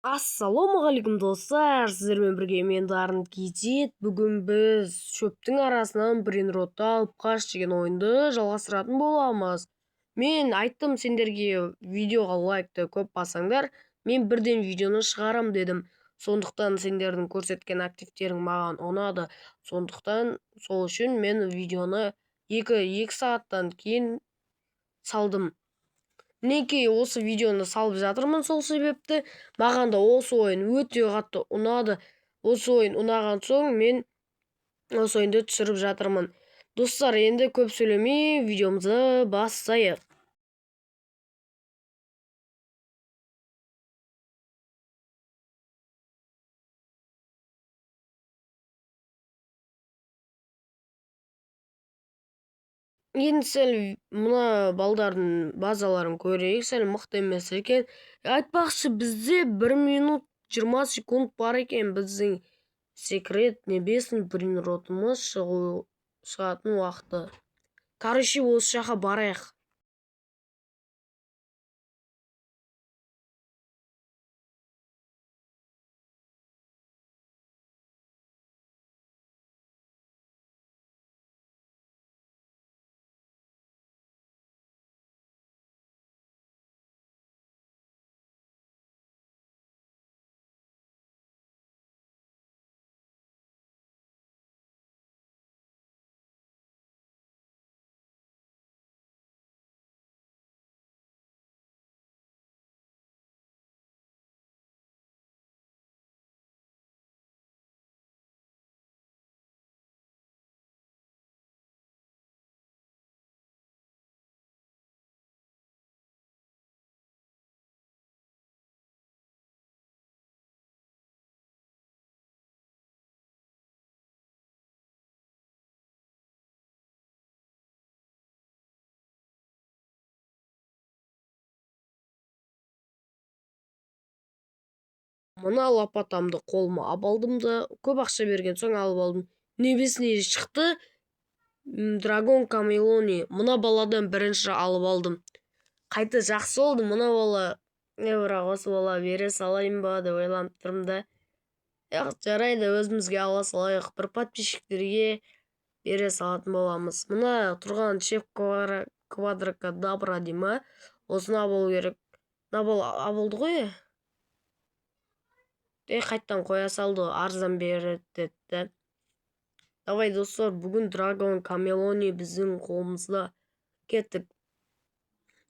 Ассалаумағалейкум достар, сіздермен бірге мен Дарын Кизет. Бүгін біз шөптің арасынан брейнротты алып қаш деген ойынды жалғастыратын боламыз. Мен айттым сендерге видеоға лайкты көп бассаңдар, мен бірден видеоны шығарам дедім. Сондықтан сендердің көрсеткен активтерің маған ұнады. Сондықтан сол үшін мен видеоны 2 сағаттан кейін салдым. Мінекей осы видеоны салып жатырмын, сол себепті маған да осы ойын өте қатты ұнады. Осы ойын ұнаған соң мен осы ойынды түсіріп жатырмын. Достар, енді көп сөйлемей видеомызды бастайық. Енді сәл мына балдардың базаларын көрейік, сәл мықты емес екен. Айтпақшы, бізде 1 минут 20 секунд бар екен, біздің секрет небесный брейнротымыз шығатын уақыты. Короче, осы жаққа барайық. Мына лопатамды қолыма алып алдым да, көп ақша берген соң алып алдым. Небесіне шықты драгон камелони. Мына баладан бірінші алып алдым. Қайта жақсы oldu. Мына бала бірақ осы бала бере салайын ба деп ойланып тұрмын да. Жарайды, өзімізге ала салайық. Бір подписчиктерге бере салатын боламыз. Мына тұрған шеф квадракадабра дей ма? Осыны болу керек. Мына бала абылды ғой. Қайттан қоя салды, арзан береді деді. Давай достар, бүгін драгон камелони біздің қолымызда. Кеттік.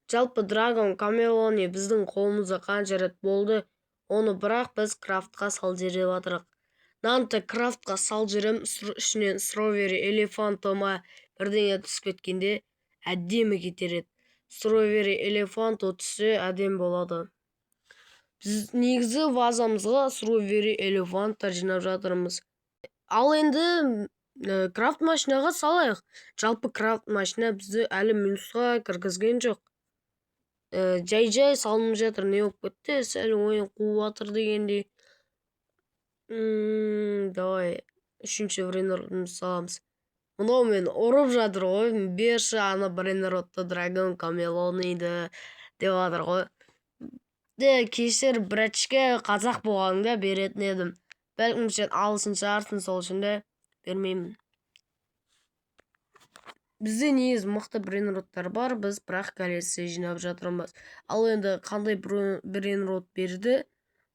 Жалпы драгон камелони біздің қолымызда қанша рет болды, оны бірақ біз крафтқа сал жереп атырық. Нанты крафтқа сал жерем, ішінен стровери элефантома бірдеңе түсіп кеткенде әдемі кетер еді. Стровери элефанто түссе әдем болады. Біз негізі вазамызға стровери элефанттар жинап жатырмыз. Ал енді крафт машинаға салайық. Жалпы крафт машина бізді әлі минусқа кіргізген жоқ. Жай салынып жатыр, не болып кетті, сәл ойын қуып жатыр дегендей. Давай, 3-ші брейнротымызды саламыз. Мынау мен ұрып жатыр ғой, берші ана брейнротты драгон камелониді деп жатыр ғой. Кешір, братчика, қазақ болғаныңда беретін едім. Бәлкім сен алсын шығарсың, сол үшін де бермеймін. Бізде негізі мықты брейнроттар бар, біз бірақ коллекция жинап жатырмыз. Ал енді қандай брейнрот берді?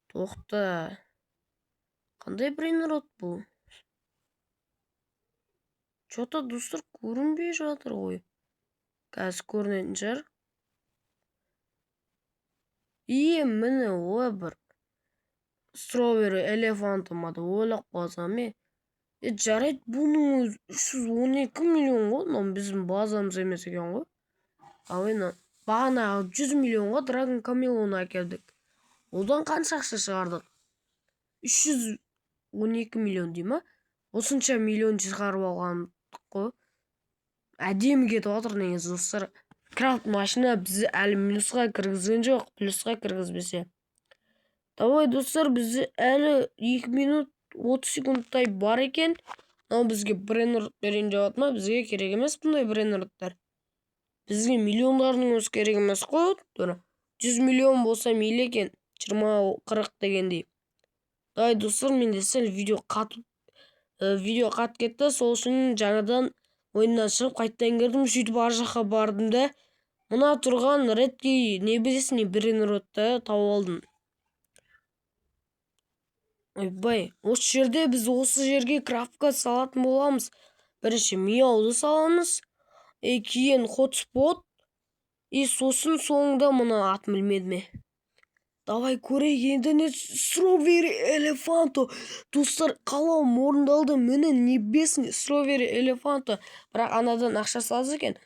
Тоқта. Қандай брейнрот бұл? Что-то достар көрінбей жатыр ғой. Қазір көрінетін шығар. Міне ой бір стровери элефантомады ойлап қалсам жарайды, бұның 312 миллион ғой, но біздің базамыз емес екен ғой. Ал енді бағана 100 миллионға драгон камелоны әкелдік. Одан қанша ақша шығардық? 312 миллион дей ма? Осынша миллион шығарып алғандық қой. Әдемі кетіп отыр негізі достар. Крафт машина бізді әлі минусқа кіргізген жоқ, плюсқа кіргізбесе. Давай достар, бізді әлі 2 минут 30 секундтай бар екен. Бізге брейнрот берейін деп отма, бізге керек емес бұндай брейнроттар. Бізге миллиондардың өзі керек емес қой. 100 миллион болса мейлі екен. 20-40 дегендей. Давай достар, менде сәл видео қатып кетті, сол үшін жаңадан ойыннан шығып қайтадан кірдім. Сөйтіп ар жаққа бардым да мына тұрған редкий небесный брейнротты тауып алдым. Ойбай, осы жерде біз осы жерге крафтқа салатын боламыз. Бірінші мияуды саламыз, кейін хотспот, сосын соңында мұны атын білмедім ме. Давай көрейік енді. Strawberry элефанто. Достар, қалауым орындалды. Міне небесный strawberry элефанто. Бірақ анадан ақша салды екен.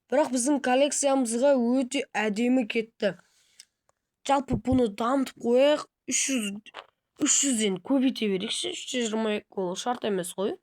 Бірақ біздің коллекциямызға өте әдемі кетті. Жалпы бұны дамытып қояйық. 300-ден көбейте берейікші. 322 ол шарт емес қой.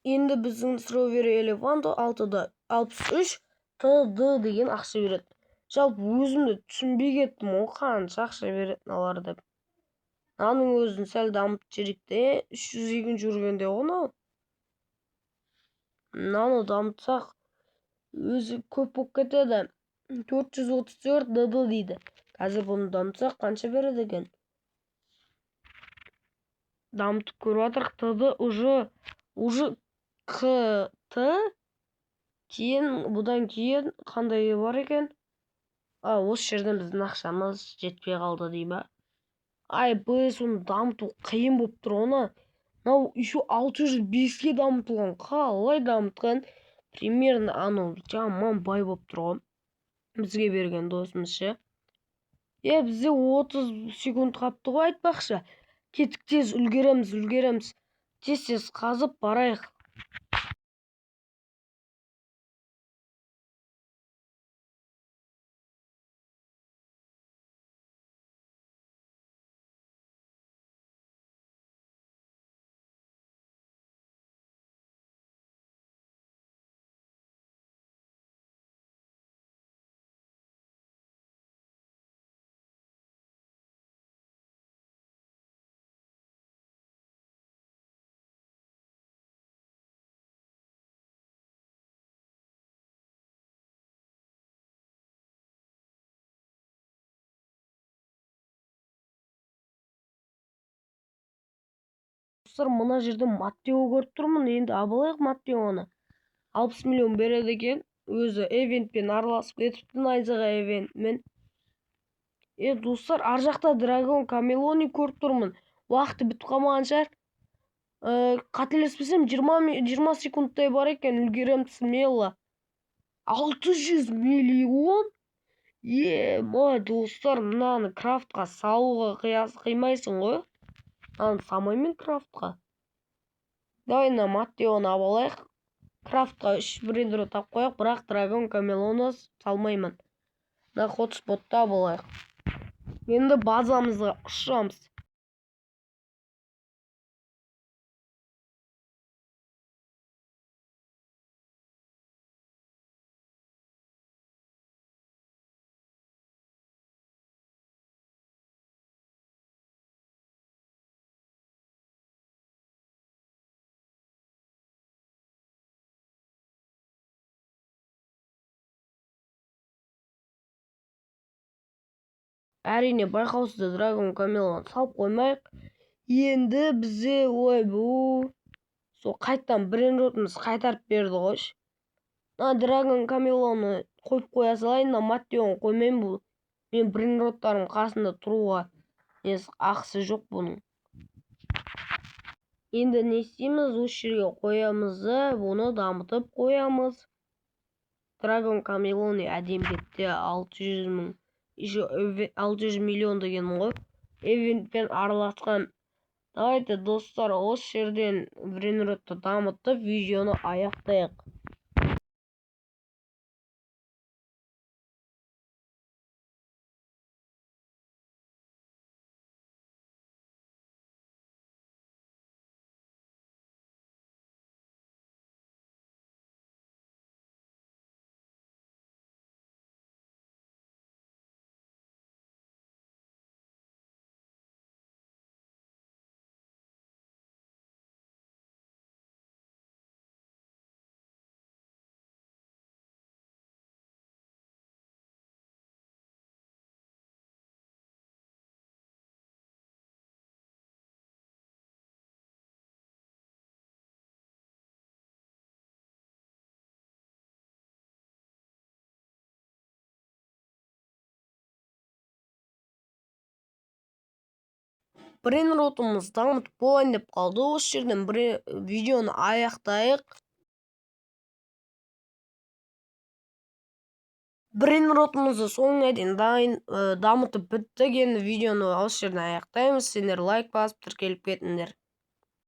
Енді біздің strawberry элефанто 6-да 63 ТД деген ақша береді. Жалпы өзімді түсінбей кеттім, ол қанша ақша беретін алар деп. Наның өзін сәл дамытып жіберейік. 302 жүргенде оны. Наны дамытсақ өзі көп болып кетеді. 434 ДД дейді. Қазір бұны дамытсақ қанша береді екен? Дамытып көріп жатырық. ТД уже КТ, кейін бұдан кейін қандай бар екен? Осы жерден біздің ақшамыз жетпей қалды дей ма? Біз оны дамыту қиын болып тұр оны. Мынау еще 605-ке дамытылған. Қалай дамытқан? Примерно анау жаман бай болып тұр ғой. Бізге берген досымыз ше. Бізде 30 секунд қапты ғой, айтпақшы. Кеттік, тез үлгереміз. Тез қазып барайық. Мына жерде Маттео көріп тұрмын. Енді абылайық Маттеоны. 60 миллион береді екен. Өзі эвентпен араласып кетіпті, найзаға эвентмен. Достар, ар жақта Драгон Камелони көріп тұрмын. Уақыты бітіп қалмаған шығар. Қателеспесем 20 секундтай бар екен. Үлгерем смело. 600 миллион? Достар, мынаны крафтқа салуға қимайсың ғой. Самаймен крафтқа. Давай Маттеоны абалайық. Крафтқа 3 брендер тап қояқ, бірақ Драгон Камелоны салмаймын. Хотспотта абалайық. Енді базамызға ұшамыз. Әрине байқаусызда Драгон Камелоны салып қоймайық. Енді бізде сол қайттан брендеріміз қайтарып берді ғой. Драгон Камелоны қойып қоя салайын, Маттеоны қоймайын. Бұл мен брейнроттардың қасында тұруға ақысы жоқ бұның. Енді не істейміз? Осы жерге қоямыз, бұны дамытып қоямыз. Драгон Камелоны әдем кетті. 600 миллион деген ғой. Эвентпен араласқан. Давайте достар, осы жерден брейнротты дамытып видеоны аяқтайық. Брейнротымыз дамытып болайын деп қалды. Осы жерден видеоны аяқтайық. Брейнротымызды соңына дейін дамытып бітті. Видеоны осы жерден аяқтаймыз. Сендер лайк басып тіркеліп кетіңдер.